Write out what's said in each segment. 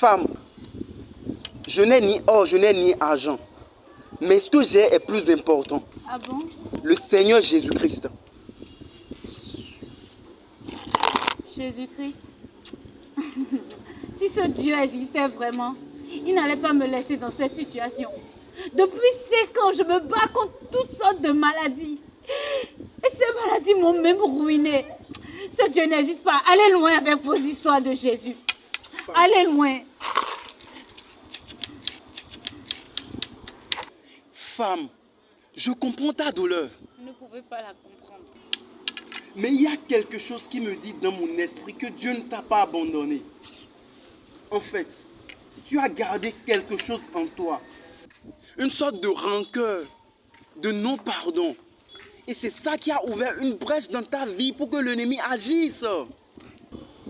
Femme, je n'ai ni or, je n'ai ni argent. Mais ce que j'ai est plus important. Ah bon? Le Seigneur Jésus-Christ. Jésus-Christ. Si ce Dieu existait vraiment, il n'allait pas me laisser dans cette situation. Depuis 5 ans, je me bats contre toutes sortes de maladies. Et ces maladies m'ont même ruiné. Ce Dieu n'existe pas. Allez loin avec vos histoires de Jésus. Allez loin. Femme, je comprends ta douleur. Vous ne pouvez pas la comprendre. Mais il y a quelque chose qui me dit dans mon esprit que Dieu ne t'a pas abandonné. En fait, tu as gardé quelque chose en toi. Une sorte de rancœur, de non-pardon. Et c'est ça qui a ouvert une brèche dans ta vie pour que l'ennemi agisse.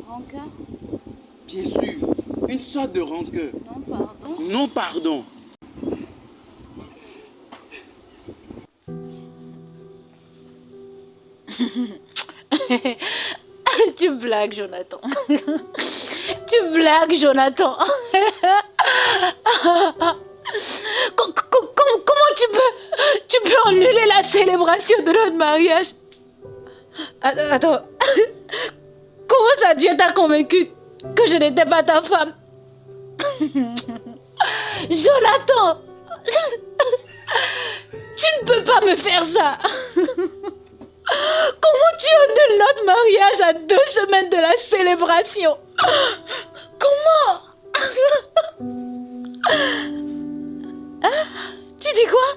Rancœur? Bien sûr, une sorte de rancœur. Non, pardon. Non-pardon. Tu blagues, Jonathan. Tu blagues, Jonathan. Comment tu peux annuler la célébration de notre mariage? Attends. Comment ça, Dieu t'a convaincu que je n'étais pas ta femme? Jonathan, tu ne peux pas me faire ça. Comment tu annules notre mariage à 2 semaines de la célébration? Comment? Tu dis quoi?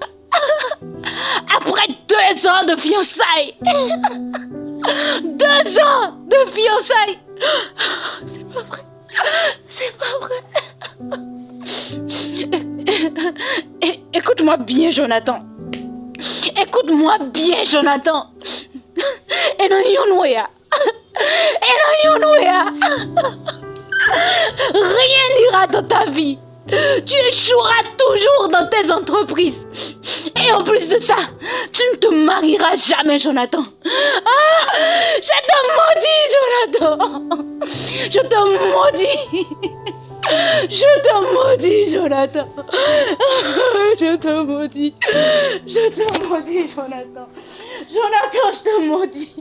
Après 2 ans de fiançailles. 2 ans de fiançailles. C'est pas vrai. C'est pas vrai. Écoute-moi bien, Jonathan. Écoute-moi bien, Jonathan. Rien n'ira dans ta vie. Tu échoueras toujours dans tes entreprises. Et en plus de ça, tu ne te marieras jamais, Jonathan. Je te maudis, Jonathan. Je te maudis. Je te maudis, Jonathan. Je te maudis. Je te maudis, Jonathan. Jonathan, je te maudis.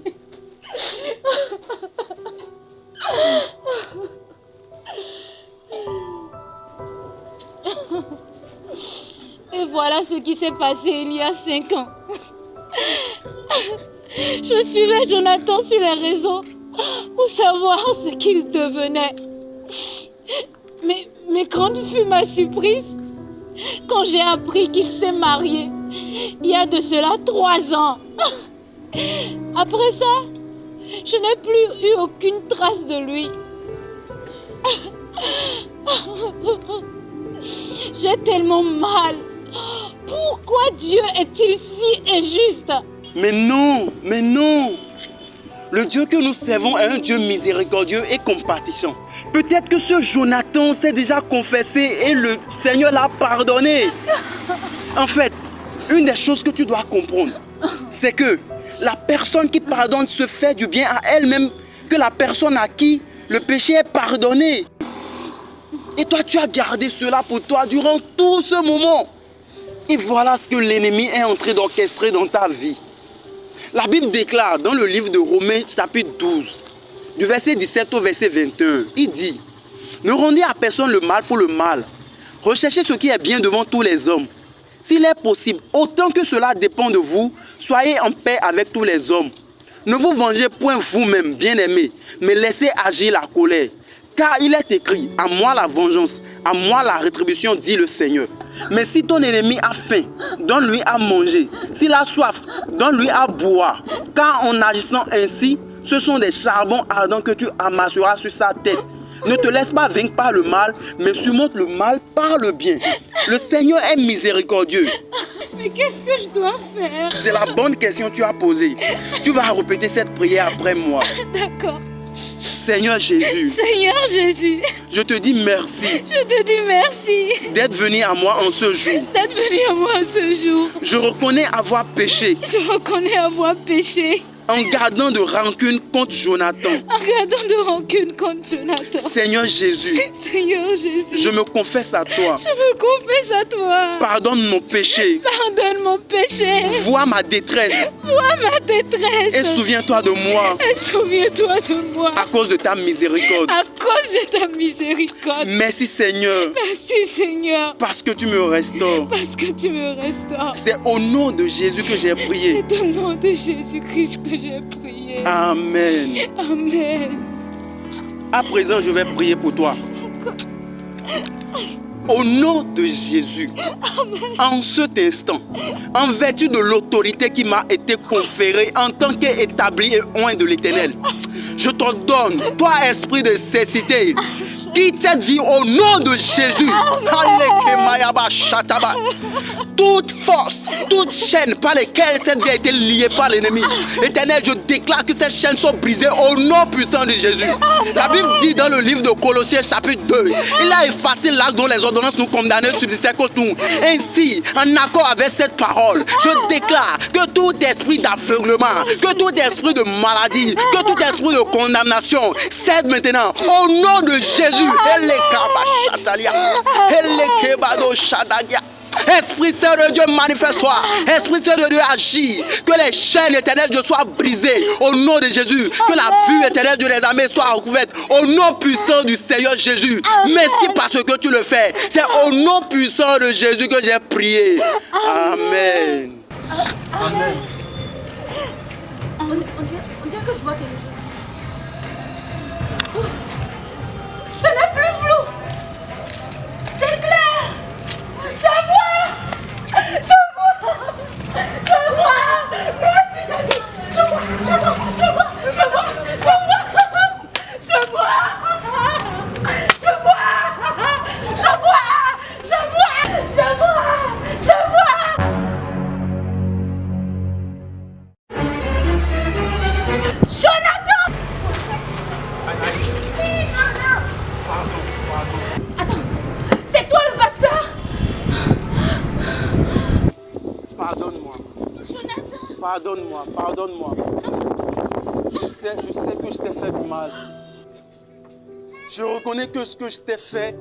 Et voilà ce qui s'est passé il y a 5 ans. Je suivais Jonathan sur les réseaux pour savoir ce qu'il devenait. Mais grande fut ma surprise quand j'ai appris qu'il s'est marié il y a de cela 3 ans. Après ça, je n'ai plus eu aucune trace de lui. J'ai tellement mal. Pourquoi Dieu est-il si injuste? Mais non. Le Dieu que nous servons est un Dieu miséricordieux et compatissant. Peut-être que ce Jonathan s'est déjà confessé et le Seigneur l'a pardonné. En fait, une des choses que tu dois comprendre, c'est que la personne qui pardonne se fait du bien à elle-même que la personne à qui le péché est pardonné. Et toi, tu as gardé cela pour toi durant tout ce moment. Et voilà ce que l'ennemi est en train d'orchestrer dans ta vie. La Bible déclare dans le livre de Romains chapitre 12, du verset 17 au verset 21, il dit: ne rendez à personne le mal pour le mal. Recherchez ce qui est bien devant tous les hommes. S'il est possible, autant que cela dépend de vous, soyez en paix avec tous les hommes. Ne vous vengez point vous-même, bien-aimés, mais laissez agir la colère. Car il est écrit: à moi la vengeance, à moi la rétribution, dit le Seigneur. Mais si ton ennemi a faim, donne-lui à manger. S'il a soif, donne-lui à boire. Car en agissant ainsi, ce sont des charbons ardents que tu amasseras sur sa tête. Ne te laisse pas vaincre par le mal, mais surmonte le mal par le bien. Le Seigneur est miséricordieux. Mais qu'est-ce que je dois faire? C'est la bonne question que tu as posée. Tu vas répéter cette prière après moi. D'accord. Seigneur Jésus, Seigneur Jésus, je te dis merci je te dis merci d'être venu à moi en ce jour. d'être venu à moi ce jour. Je reconnais avoir péché. Je reconnais avoir péché. en gardant de rancune contre Jonathan. En gardant de rancune contre Jonathan. Seigneur Jésus, Seigneur Jésus, je me confesse à toi. je me confesse à toi. Pardonne mon péché. Pardonne mon péché. Vois ma détresse Vois ma détresse. et souviens-toi de moi Et souviens-toi de moi. à cause de ta miséricorde. À cause de ta miséricorde. Merci Seigneur, Merci Seigneur. parce que tu me restaures. Parce que tu me restaures. C'est au nom de Jésus que j'ai prié. C'est au nom de Jésus-Christ que j'ai prié. Amen. Amen. À présent, je vais prier pour toi. Au nom de Jésus, en cet instant, en vertu de l'autorité qui m'a été conférée en tant qu'établi et oint de l'Éternel, je t'ordonne, toi esprit de cécité, quitte cette vie au nom de Jésus. Toute force, toute chaîne par lesquelles cette vie a été liée par l'ennemi, Éternel, je déclare que ces chaînes sont brisées au nom puissant de Jésus. La Bible dit dans le livre de Colossiens chapitre 2, il a effacé l'acte dont les ordonnances nous condamnaient subsistaient contre nous. Ainsi, en accord avec cette parole, je déclare que tout esprit d'aveuglement, que tout esprit de maladie, que tout esprit de condamnation cède maintenant au nom de Jésus. Esprit Saint de Dieu, manifeste-toi. Esprit Saint de Dieu, agis. Que les chaînes éternelles de Dieu soient brisées au nom de Jésus. Que la vue éternelle de les armées soit recouverte au nom puissant du Seigneur Jésus. Merci parce que tu le fais. C'est au nom puissant de Jésus que j'ai prié. Amen. Amen. On dirait que je vois quelque chose. Ce n'est plus flou. C'est clair. Je vois. Je vois. Je vois. Merci Jésus. Je vois. Je vois. Je vois. Je vois. Je vois. Je vois. Je vois. Je vois. Je vois. Je vois. Je vois. Jonathan! Attends, c'est toi le pasteur? Pardonne-moi. Jonathan! Pardonne-moi. Pardonne-moi. Je sais que je t'ai fait du mal. Je reconnais que ce que je t'ai fait,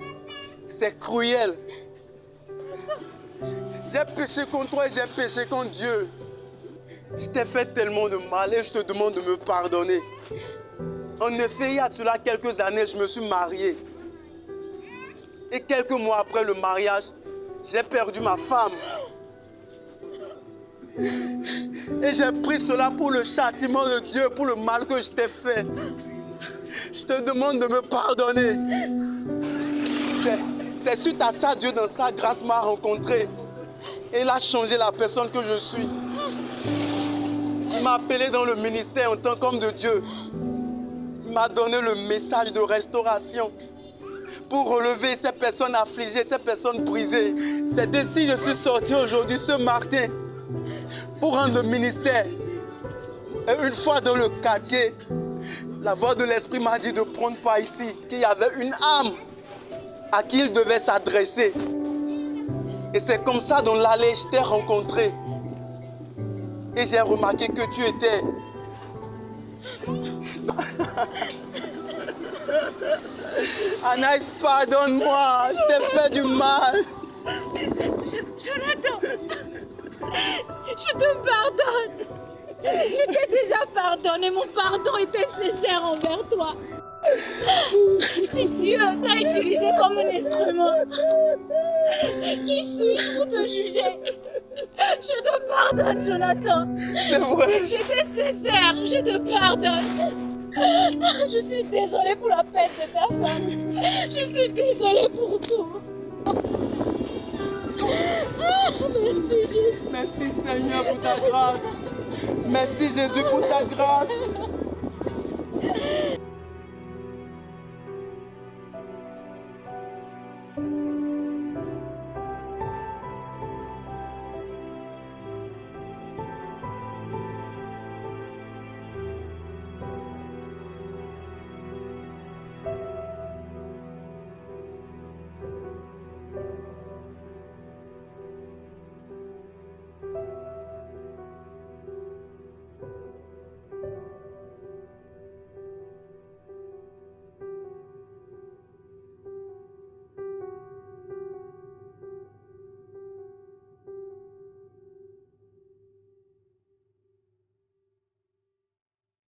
c'est cruel. J'ai péché contre toi et j'ai péché contre Dieu. Je t'ai fait tellement de mal et je te demande de me pardonner. En effet, il y a de cela quelques années, je me suis marié. Et quelques mois après le mariage, j'ai perdu ma femme. Et j'ai pris cela pour le châtiment de Dieu, pour le mal que je t'ai fait. Je te demande de me pardonner. C'est suite à ça, Dieu dans sa grâce m'a rencontré. Et il a changé la personne que je suis. Il m'a appelé dans le ministère en tant qu'homme de Dieu. Il m'a donné le message de restauration pour relever ces personnes affligées, ces personnes brisées. C'est d'ici que je suis sorti aujourd'hui, ce matin, pour rendre le ministère. Et une fois dans le quartier, la voix de l'Esprit m'a dit de prendre part ici, qu'il y avait une âme à qui il devait s'adresser. Et c'est comme ça, dans l'allée, je t'ai rencontré. Et j'ai remarqué que tu étais... Anaïs, pardonne-moi, je t'ai fait du mal. Jonathan, je te pardonne. Je t'ai déjà pardonné, mon pardon était sincère envers toi. Si Dieu t'a utilisé comme un instrument, qui suis-je pour te juger? Je te pardonne, Jonathan. C'est vrai. J'étais sincère, je te pardonne. Je suis désolée pour la peine de ta femme. Je suis désolée pour tout. Merci Jésus. Merci Seigneur pour ta grâce. Merci Jésus pour ta grâce.